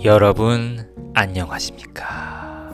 여러분 안녕하십니까?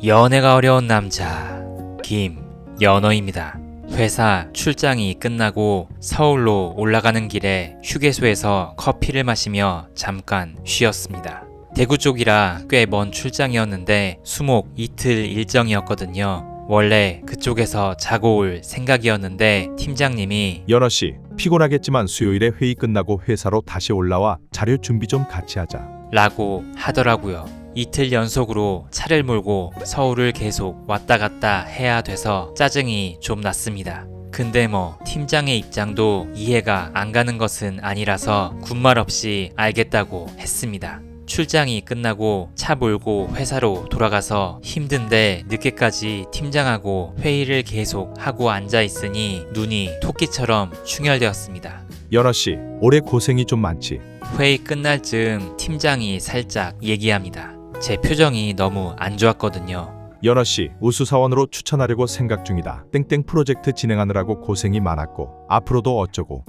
연애가 어려운 남자 김연어입니다. 회사 출장이 끝나고 서울로 올라가는 길에 휴게소에서 커피를 마시며 잠깐 쉬었습니다. 대구 쪽이라 꽤 먼 출장이었는데 수목 이틀 일정이었거든요. 원래 그쪽에서 자고 올 생각이었는데 팀장님이 연어씨, 피곤하겠지만 수요일에 회의 끝나고 회사로 다시 올라와 자료 준비 좀 같이 하자. 라고 하더라고요. 이틀 연속으로 차를 몰고 서울을 계속 왔다 갔다 해야 돼서 짜증이 좀 났습니다. 근데 팀장의 입장도 이해가 안 가는 것은 아니라서 군말 없이 알겠다고 했습니다. 출장이 끝나고 차 몰고 회사로 돌아가서 힘든데 늦게까지 팀장하고 회의를 계속 하고 앉아 있으니 눈이 토끼처럼 충혈되었습니다. 연어씨, 올해 고생이 좀 많지? 회의 끝날 즈음 팀장이 살짝 얘기합니다. 제 표정이 너무 안 좋았거든요. 연어씨, 우수사원으로 추천하려고 생각 중이다. 땡땡 프로젝트 진행하느라고 고생이 많았고 앞으로도 어쩌고.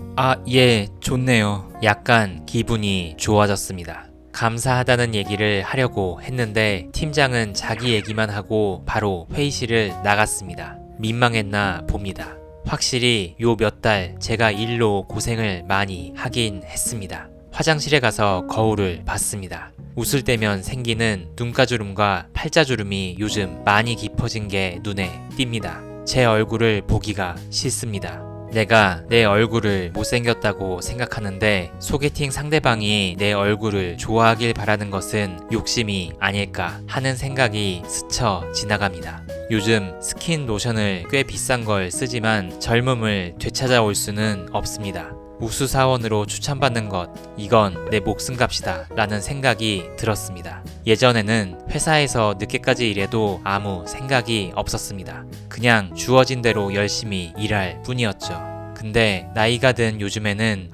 예, 좋네요. 약간 기분이 좋아졌습니다. 감사하다는 얘기를 하려고 했는데 팀장은 자기 얘기만 하고 바로 회의실을 나갔습니다. 민망했나 봅니다. 확실히 요 몇 달 제가 일로 고생을 많이 하긴 했습니다. 화장실에 가서 거울을 봤습니다. 웃을 때면 생기는 눈가주름과 팔자주름이 요즘 많이 깊어진 게 눈에 띕니다. 제 얼굴을 보기가 싫습니다. 내가 내 얼굴을 못생겼다고 생각하는데 소개팅 상대방이 내 얼굴을 좋아하길 바라는 것은 욕심이 아닐까 하는 생각이 스쳐 지나갑니다. 요즘 스킨 로션을 꽤 비싼 걸 쓰지만 젊음을 되찾아올 수는 없습니다. 우수사원으로 추천받는 것, 이건 내 목숨값이다 라는 생각이 들었습니다. 예전에는 회사에서 늦게까지 일해도 아무 생각이 없었습니다. 그냥 주어진 대로 열심히 일할 뿐이었죠. 근데 나이가 든 요즘에는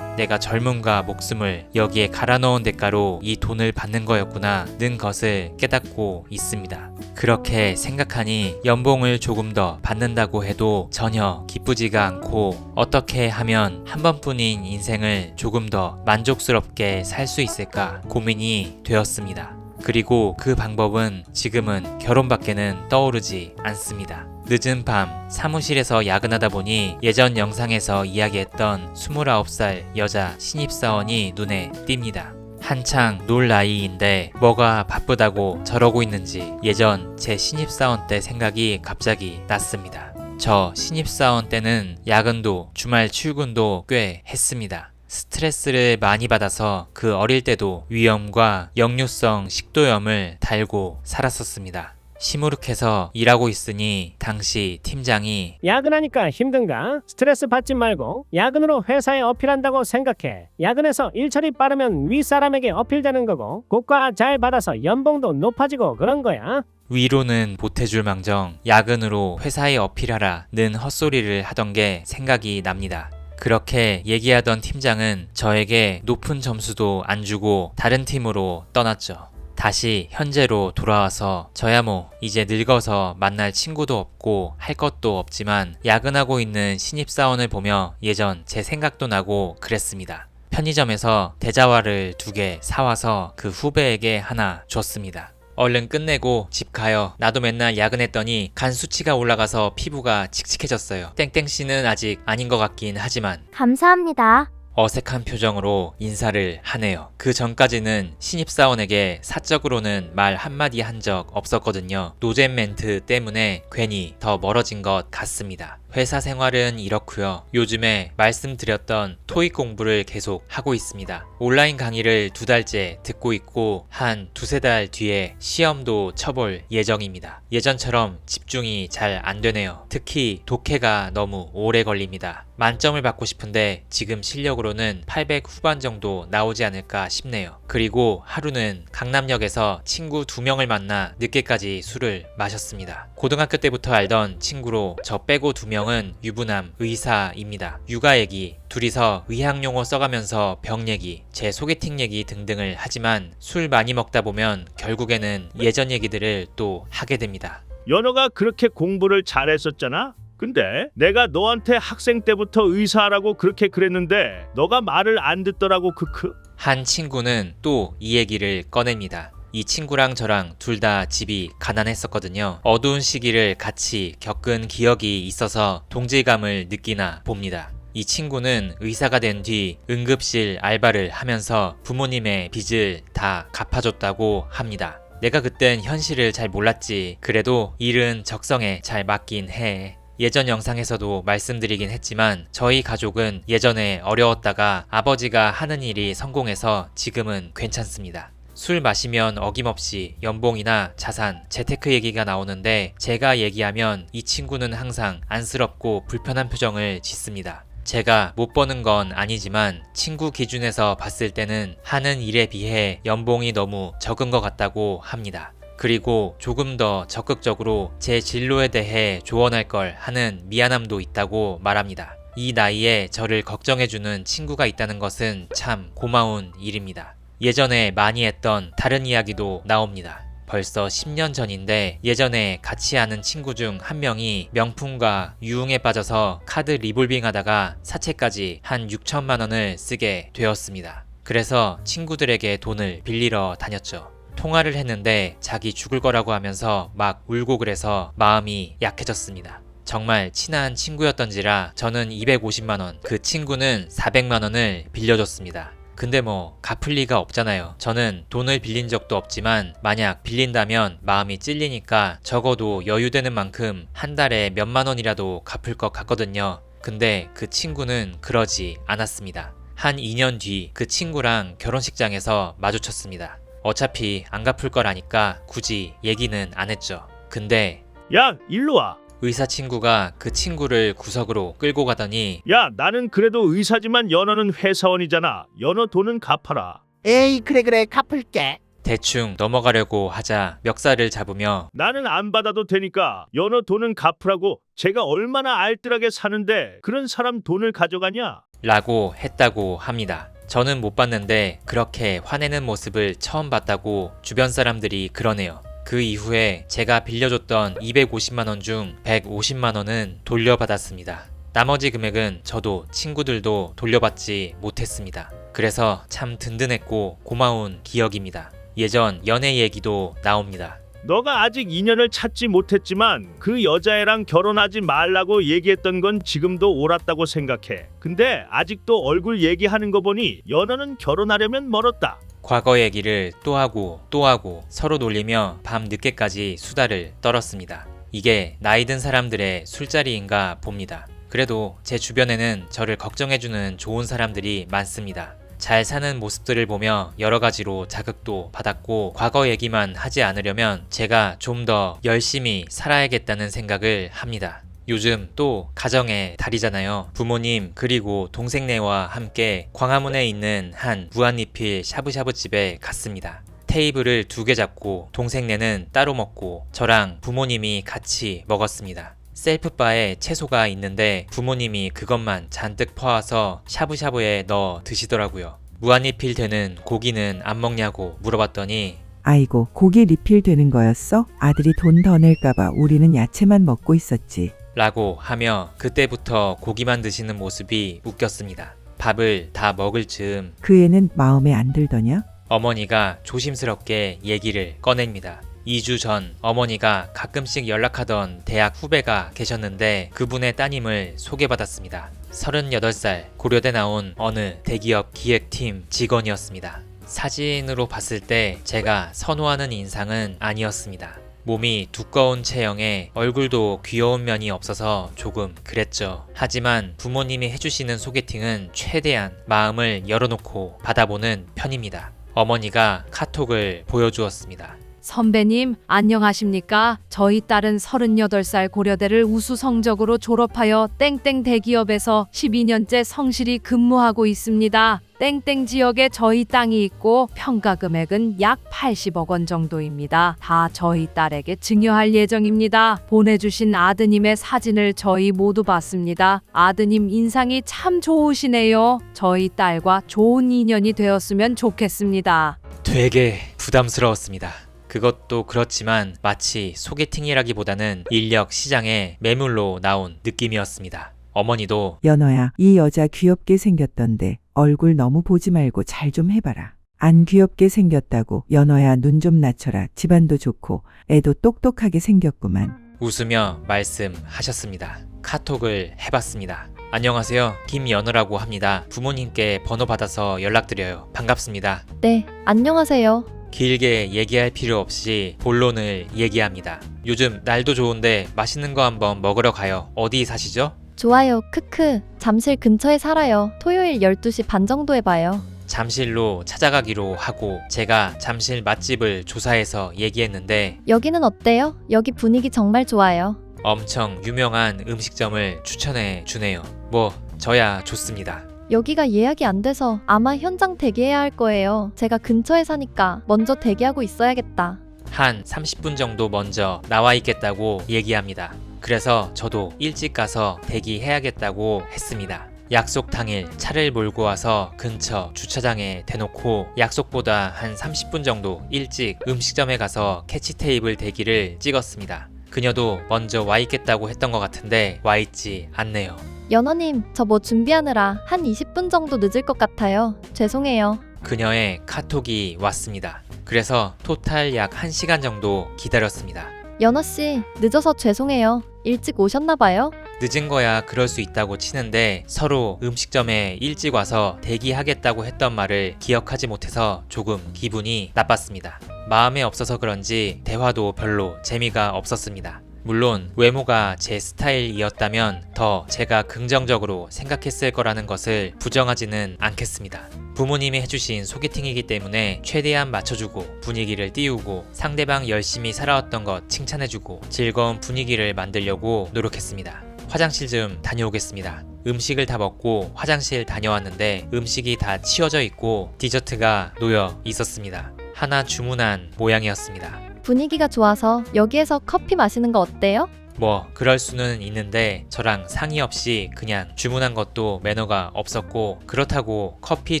내가 젊음과 목숨을 여기에 갈아 넣은 대가로 이 돈을 받는 거였구나 는 것을 깨닫고 있습니다. 그렇게 생각하니 연봉을 조금 더 받는다고 해도 전혀 기쁘지가 않고 어떻게 하면 한 번뿐인 인생을 조금 더 만족스럽게 살 수 있을까 고민이 되었습니다. 그리고 그 방법은 지금은 결혼밖에는 떠오르지 않습니다. 늦은 밤 사무실에서 야근하다 보니 예전 영상에서 이야기했던 29살 여자 신입사원이 눈에 띕니다. 한창 놀 나이인데 뭐가 바쁘다고 저러고 있는지 예전 제 신입사원 때 생각이 갑자기 났습니다. 저 신입사원 때는 야근도 주말 출근도 꽤 했습니다. 스트레스를 많이 받아서 그 어릴 때도 위염과 역류성 식도염을 달고 살았었습니다. 시무룩해서 일하고 있으니 당시 팀장이 야근하니까 힘든가? 스트레스 받지 말고 야근으로 회사에 어필한다고 생각해. 야근해서 일 처리 빠르면 윗사람에게 어필되는 거고 고가 잘 받아서 연봉도 높아지고 그런 거야. 위로는 보태줄 망정 야근으로 회사에 어필하라는 헛소리를 하던 게 생각이 납니다. 그렇게 얘기하던 팀장은 저에게 높은 점수도 안 주고 다른 팀으로 떠났죠. 다시 현재로 돌아와서 저야 이제 늙어서 만날 친구도 없고 할 것도 없지만 야근하고 있는 신입사원을 보며 예전 제 생각도 나고 그랬습니다. 편의점에서 대자화를 2개 사와서 그 후배에게 하나 줬습니다. 얼른 끝내고 집 가요. 나도 맨날 야근했더니 간 수치가 올라가서 피부가 칙칙해졌어요. 땡땡씨는 아직 아닌 것 같긴 하지만 감사합니다. 어색한 표정으로 인사를 하네요. 그 전까지는 신입사원에게 사적으로는 말 한마디 한 적 없었거든요. 노잼 멘트 때문에 괜히 더 멀어진 것 같습니다. 회사 생활은 이렇고요. 요즘에 말씀드렸던 토익 공부를 계속 하고 있습니다. 온라인 강의를 2달째 듣고 있고 한 2~3달 뒤에 시험도 쳐볼 예정입니다. 예전처럼 집중이 잘 안 되네요. 특히 독해가 너무 오래 걸립니다. 만점을 받고 싶은데 지금 실력으로는 800 후반 정도 나오지 않을까 싶네요. 그리고 하루는 강남역에서 친구 2명을 만나 늦게까지 술을 마셨습니다. 고등학교 때부터 알던 친구로 저 빼고 2명은 유부남 의사입니다. 육아 얘기, 둘이서 의학용어 써가면서 병 얘기, 제 소개팅 얘기 등등을 하지만 술 많이 먹다 보면 결국에는 예전 얘기들을 또 하게 됩니다. 연어가 그렇게 공부를 잘했었잖아? 근데 내가 너한테 학생 때부터 의사라고 그렇게 그랬는데 너가 말을 안 듣더라고. 크크. 한 친구는 또 이 얘기를 꺼냅니다. 이 친구랑 저랑 둘 다 집이 가난했었거든요. 어두운 시기를 같이 겪은 기억이 있어서 동질감을 느끼나 봅니다. 이 친구는 의사가 된 뒤 응급실 알바를 하면서 부모님의 빚을 다 갚아줬다고 합니다. 내가 그땐 현실을 잘 몰랐지. 그래도 일은 적성에 잘 맞긴 해. 예전 영상에서도 말씀드리긴 했지만 저희 가족은 예전에 어려웠다가 아버지가 하는 일이 성공해서 지금은 괜찮습니다. 술 마시면 어김없이 연봉이나 자산, 재테크 얘기가 나오는데 제가 얘기하면 이 친구는 항상 안쓰럽고 불편한 표정을 짓습니다. 제가 못 버는 건 아니지만 친구 기준에서 봤을 때는 하는 일에 비해 연봉이 너무 적은 것 같다고 합니다. 그리고 조금 더 적극적으로 제 진로에 대해 조언할 걸 하는 미안함도 있다고 말합니다. 이 나이에 저를 걱정해주는 친구가 있다는 것은 참 고마운 일입니다. 예전에 많이 했던 다른 이야기도 나옵니다. 벌써 10년 전인데 예전에 같이 아는 친구 중 한 명이 명품과 유흥에 빠져서 카드 리볼빙 하다가 사채까지 한 6천만 원을 쓰게 되었습니다. 그래서 친구들에게 돈을 빌리러 다녔죠. 통화를 했는데 자기 죽을 거라고 하면서 막 울고 그래서 마음이 약해졌습니다. 정말 친한 친구였던지라 저는 250만 원, 그 친구는 400만 원을 빌려줬습니다. 근데 뭐 갚을 리가 없잖아요. 저는 돈을 빌린 적도 없지만 만약 빌린다면 마음이 찔리니까 적어도 여유되는 만큼 한 달에 몇만 원이라도 갚을 것 같거든요. 근데 그 친구는 그러지 않았습니다. 한 2년 뒤 그 친구랑 결혼식장에서 마주쳤습니다. 어차피 안 갚을 걸 아니까 굳이 얘기는 안 했죠. 근데 야, 일로 와. 의사 친구가 그 친구를 구석으로 끌고 가더니 야, 나는 그래도 의사지만 연어는 회사원이잖아. 연어 돈은 갚아라. 에이 그래 갚을게. 대충 넘어가려고 하자 멱살을 잡으며 나는 안 받아도 되니까 연어 돈은 갚으라고. 제가 얼마나 알뜰하게 사는데 그런 사람 돈을 가져가냐? 라고 했다고 합니다. 저는 못 봤는데 그렇게 화내는 모습을 처음 봤다고 주변 사람들이 그러네요. 그 이후에 제가 빌려줬던 250만원 중 150만원은 돌려받았습니다. 나머지 금액은 저도 친구들도 돌려받지 못했습니다. 그래서 참 든든했고 고마운 기억입니다. 예전 연애 얘기도 나옵니다. 너가 아직 인연을 찾지 못했지만 그 여자애랑 결혼하지 말라고 얘기했던 건 지금도 옳았다고 생각해. 근데 아직도 얼굴 얘기하는 거 보니 연어는 결혼하려면 멀었다. 과거 얘기를 또 하고 서로 놀리며 밤 늦게까지 수다를 떨었습니다. 이게 나이 든 사람들의 술자리인가 봅니다. 그래도 제 주변에는 저를 걱정해주는 좋은 사람들이 많습니다. 잘 사는 모습들을 보며 여러 가지로 자극도 받았고 과거 얘기만 하지 않으려면 제가 좀 더 열심히 살아야겠다는 생각을 합니다. 요즘 또 가정의 달이잖아요. 부모님 그리고 동생네와 함께 광화문에 있는 한 무한리필 샤브샤브 집에 갔습니다. 테이블을 2개 잡고 동생네는 따로 먹고 저랑 부모님이 같이 먹었습니다. 셀프바에 채소가 있는데 부모님이 그것만 잔뜩 퍼와서 샤브샤브에 넣어 드시더라고요. 무한리필 되는 고기는 안 먹냐고 물어봤더니 아이고, 고기 리필 되는 거였어? 아들이 돈 더 낼까봐 우리는 야채만 먹고 있었지. 라고 하며 그때부터 고기만 드시는 모습이 웃겼습니다. 밥을 다 먹을 즈음 그 애는 마음에 안 들더냐? 어머니가 조심스럽게 얘기를 꺼냅니다. 2주 전 어머니가 가끔씩 연락하던 대학 후배가 계셨는데 그분의 따님을 소개받았습니다. 38살 고려대 나온 어느 대기업 기획팀 직원이었습니다. 사진으로 봤을 때 제가 선호하는 인상은 아니었습니다. 몸이 두꺼운 체형에 얼굴도 귀여운 면이 없어서 조금 그랬죠. 하지만 부모님이 해주시는 소개팅은 최대한 마음을 열어놓고 받아보는 편입니다. 어머니가 카톡을 보여주었습니다. 선배님, 안녕하십니까? 저희 딸은 38살 고려대를 우수 성적으로 졸업하여 땡땡 대기업에서 12년째 성실히 근무하고 있습니다. 땡땡 지역에 저희 땅이 있고 평가 금액은 약 80억 원 정도입니다. 다 저희 딸에게 증여할 예정입니다. 보내주신 아드님의 사진을 저희 모두 봤습니다. 아드님 인상이 참 좋으시네요. 저희 딸과 좋은 인연이 되었으면 좋겠습니다. 되게 부담스러웠습니다. 그것도 그렇지만 마치 소개팅이라기보다는 인력 시장에 매물로 나온 느낌이었습니다. 어머니도 연어야, 이 여자 귀엽게 생겼던데 얼굴 너무 보지 말고 잘 좀 해봐라. 안 귀엽게 생겼다고. 연어야, 눈 좀 낮춰라. 집안도 좋고 애도 똑똑하게 생겼구만. 웃으며 말씀하셨습니다. 카톡을 해봤습니다. 안녕하세요. 김연우라고 합니다. 부모님께 번호 받아서 연락드려요. 반갑습니다. 네, 안녕하세요. 길게 얘기할 필요 없이 본론을 얘기합니다. 요즘 날도 좋은데 맛있는 거 한번 먹으러 가요. 어디 사시죠? 좋아요, 크크. 잠실 근처에 살아요. 토요일 12시 반 정도에 봐요. 잠실로 찾아가기로 하고 제가 잠실 맛집을 조사해서 얘기했는데 여기는 어때요? 여기 분위기 정말 좋아요. 엄청 유명한 음식점을 추천해 주네요. 뭐 저야 좋습니다. 여기가 예약이 안 돼서 아마 현장 대기해야 할 거예요. 제가 근처에 사니까 먼저 대기하고 있어야겠다. 한 30분 정도 먼저 나와 있겠다고 얘기합니다. 그래서 저도 일찍 가서 대기해야겠다고 했습니다. 약속 당일 차를 몰고 와서 근처 주차장에 대놓고 약속보다 한 30분 정도 일찍 음식점에 가서 캐치 테이블 대기를 찍었습니다. 그녀도 먼저 와 있겠다고 했던 것 같은데 와 있지 않네요. 연어님, 저 뭐 준비하느라 한 20분 정도 늦을 것 같아요. 죄송해요. 그녀의 카톡이 왔습니다. 그래서 토탈 약 1시간 정도 기다렸습니다. 연어씨, 늦어서 죄송해요. 일찍 오셨나봐요? 늦은 거야 그럴 수 있다고 치는데 서로 음식점에 일찍 와서 대기하겠다고 했던 말을 기억하지 못해서 조금 기분이 나빴습니다. 마음에 없어서 그런지 대화도 별로 재미가 없었습니다. 물론 외모가 제 스타일이었다면 더 제가 긍정적으로 생각했을 거라는 것을 부정하지는 않겠습니다. 부모님이 해주신 소개팅이기 때문에 최대한 맞춰주고 분위기를 띄우고 상대방 열심히 살아왔던 것 칭찬해주고 즐거운 분위기를 만들려고 노력했습니다. 화장실 좀 다녀오겠습니다. 음식을 다 먹고 화장실 다녀왔는데 음식이 다 치워져 있고 디저트가 놓여 있었습니다. 하나 주문한 모양이었습니다. 분위기가 좋아서 여기에서 커피 마시는 거 어때요? 뭐 그럴 수는 있는데 저랑 상의 없이 그냥 주문한 것도 매너가 없었고 그렇다고 커피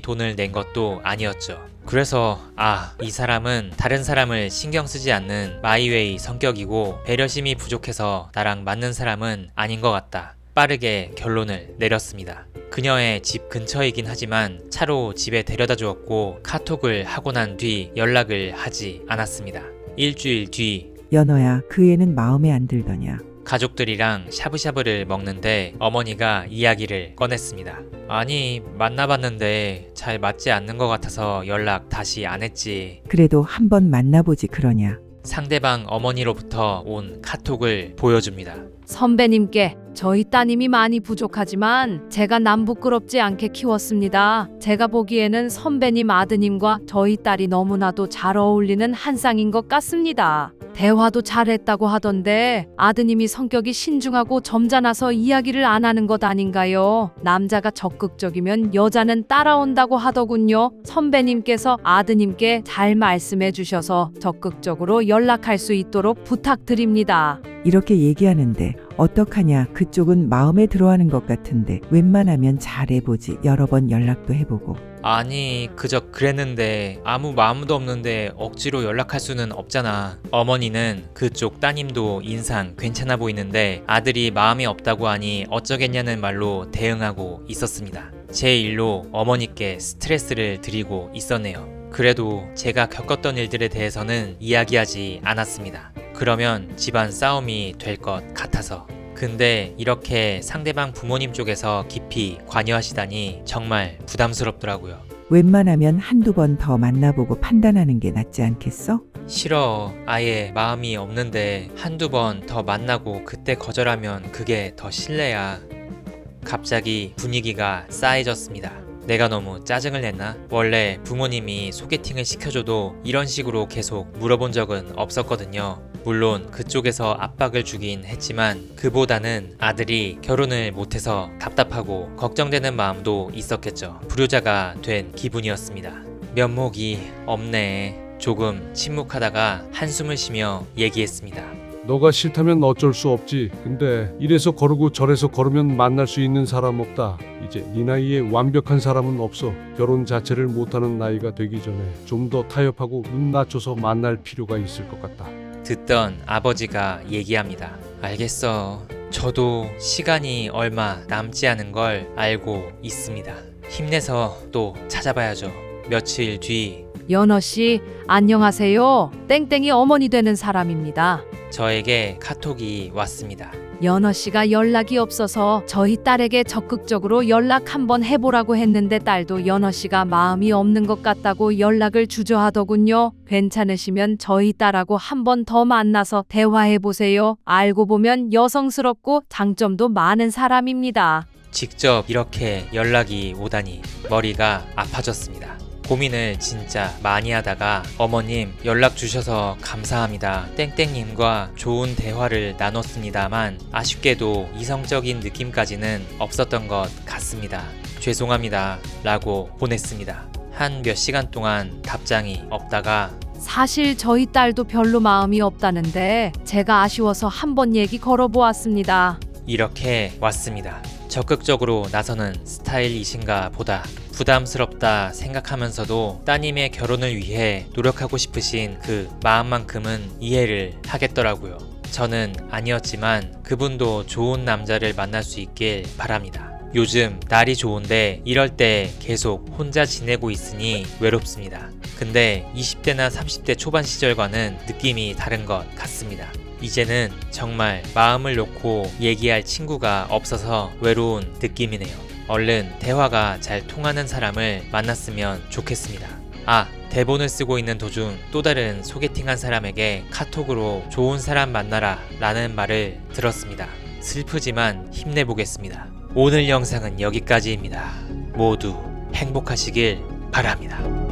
돈을 낸 것도 아니었죠. 그래서 이 사람은 다른 사람을 신경 쓰지 않는 마이웨이 성격이고 배려심이 부족해서 나랑 맞는 사람은 아닌 것 같다. 빠르게 결론을 내렸습니다. 그녀의 집 근처이긴 하지만 차로 집에 데려다 주었고 카톡을 하고 난 뒤 연락을 하지 않았습니다. 일주일 뒤 연어야, 그 애는 마음에 안 들더냐? 가족들이랑 샤브샤브를 먹는데 어머니가 이야기를 꺼냈습니다. 아니 만나봤는데 잘 맞지 않는 것 같아서 연락 다시 안 했지. 그래도 한번 만나보지 그러냐? 상대방 어머니로부터 온 카톡을 보여줍니다. 선배님께 저희 따님이 많이 부족하지만 제가 남 부끄럽지 않게 키웠습니다. 제가 보기에는 선배님 아드님과 저희 딸이 너무나도 잘 어울리는 한 쌍인 것 같습니다. 대화도 잘했다고 하던데 아드님이 성격이 신중하고 점잖아서 이야기를 안 하는 것 아닌가요? 남자가 적극적이면 여자는 따라온다고 하더군요. 선배님께서 아드님께 잘 말씀해 주셔서 적극적으로 연락할 수 있도록 부탁드립니다. 이렇게 얘기하는데 어떡하냐? 그쪽은 마음에 들어하는 것 같은데 웬만하면 잘해보지. 여러 번 연락도 해보고. 아니 그저 그랬는데 아무 마음도 없는데 억지로 연락할 수는 없잖아. 어머니는 그쪽 따님도 인상 괜찮아 보이는데 아들이 마음이 없다고 하니 어쩌겠냐는 말로 대응하고 있었습니다. 제 일로 어머니께 스트레스를 드리고 있었네요. 그래도 제가 겪었던 일들에 대해서는 이야기하지 않았습니다. 그러면 집안 싸움이 될 것 같아서. 근데 이렇게 상대방 부모님 쪽에서 깊이 관여하시다니 정말 부담스럽더라고요. 웬만하면 한두 번 더 만나보고 판단하는 게 낫지 않겠어? 싫어. 아예 마음이 없는데 한두 번 더 만나고 그때 거절하면 그게 더 실례야. 갑자기 분위기가 싸해졌습니다. 내가 너무 짜증을 냈나? 원래 부모님이 소개팅을 시켜줘도 이런 식으로 계속 물어본 적은 없었거든요. 물론 그쪽에서 압박을 주긴 했지만 그보다는 아들이 결혼을 못해서 답답하고 걱정되는 마음도 있었겠죠. 불효자가 된 기분이었습니다. 면목이 없네. 조금 침묵하다가 한숨을 쉬며 얘기했습니다. 너가 싫다면 어쩔 수 없지. 근데 이래서 거르고 저래서 걸으면 만날 수 있는 사람 없다. 이제 네 나이에 완벽한 사람은 없어. 결혼 자체를 못하는 나이가 되기 전에 좀 더 타협하고 눈 낮춰서 만날 필요가 있을 것 같다. 듣던 아버지가 얘기합니다. 알겠어. 저도 시간이 얼마 남지 않은 걸 알고 있습니다. 힘내서 또 찾아봐야죠. 며칠 뒤 연어 씨, 안녕하세요. 땡땡이 어머니 되는 사람입니다. 저에게 카톡이 왔습니다. 연어 씨가 연락이 없어서 저희 딸에게 적극적으로 연락 한번 해보라고 했는데 딸도 연어 씨가 마음이 없는 것 같다고 연락을 주저하더군요. 괜찮으시면 저희 딸하고 한번 더 만나서 대화해보세요. 알고 보면 여성스럽고 장점도 많은 사람입니다. 직접 이렇게 연락이 오다니 머리가 아파졌습니다. 고민을 진짜 많이 하다가 어머님 연락 주셔서 감사합니다. 땡땡님과 좋은 대화를 나눴습니다만 아쉽게도 이성적인 느낌까지는 없었던 것 같습니다. 죄송합니다. 라고 보냈습니다. 한 몇 시간 동안 답장이 없다가 사실 저희 딸도 별로 마음이 없다는데 제가 아쉬워서 한번 얘기 걸어보았습니다. 이렇게 왔습니다. 적극적으로 나서는 스타일이신가 보다 부담스럽다 생각하면서도 따님의 결혼을 위해 노력하고 싶으신 그 마음만큼은 이해를 하겠더라고요. 저는 아니었지만 그분도 좋은 남자를 만날 수 있길 바랍니다. 요즘 날이 좋은데 이럴 때 계속 혼자 지내고 있으니 외롭습니다. 근데 20대나 30대 초반 시절과는 느낌이 다른 것 같습니다. 이제는 정말 마음을 놓고 얘기할 친구가 없어서 외로운 느낌이네요. 얼른 대화가 잘 통하는 사람을 만났으면 좋겠습니다. 대본을 쓰고 있는 도중 또 다른 소개팅한 사람에게 카톡으로 좋은 사람 만나라 라는 말을 들었습니다. 슬프지만 힘내보겠습니다. 오늘 영상은 여기까지입니다. 모두 행복하시길 바랍니다.